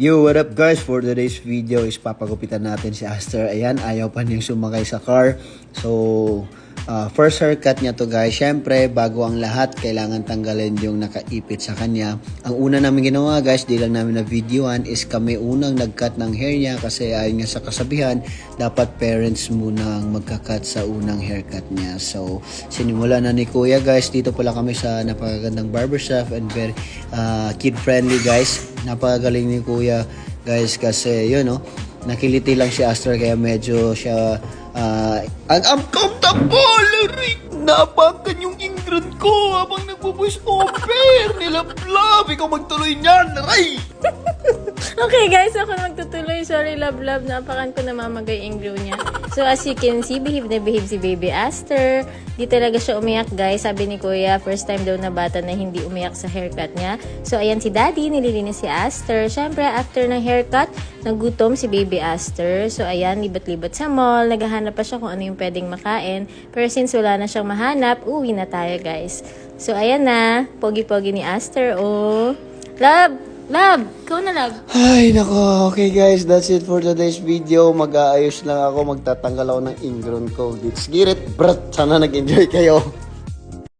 Yo, what up guys? For today's video is papagupitan natin si Aster. Ayan, ayaw pa niyang sumakay sa car. So, first haircut niya to guys. Siyempre, bago ang lahat, kailangan tanggalin yung nakaipit sa kanya. Ang una namin ginawa guys, di lang namin na videoan, is kami unang nag-cut ng hair niya kasi ayon nga sa kasabihan, dapat parents munang magka-cut sa unang haircut niya. So, sinimula na ni Kuya guys. Dito pala kami sa napakagandang barbershop and very kid-friendly guys. Napakagaling ni Kuya guys kasi yun no, nakiliti lang si Aster kaya medyo siya uncomfortable. Napakan yung ingrid ko habang nagpo-voice over. Nilablab, ikaw magtuloy niyan, Ray! Okay guys, ako na magtutuloy. Sorry, love. Napakan ko namamagay yung glue niya. So as you can see, behave na behave si Baby Aster. Di talaga siya umiyak guys. Sabi ni Kuya, first time daw na bata na hindi umiyak sa haircut niya. So ayan si Daddy, nililinis si Aster. Syempre, after ng haircut, nagutom si Baby Aster. So ayan, libat-libat sa mall. Naghahanap pa siya kung ano yung pwedeng makain. Pero since wala na siyang mahanap, uwi na tayo guys. So ayan na, pogi-pogi ni Aster. Oh, Love, ikaw na love. Ay, nako. Okay guys, that's it for today's video. Mag-aayos lang ako, magtatanggal ako ng ingron ko. Let's get it, brat. Sana nag-enjoy kayo.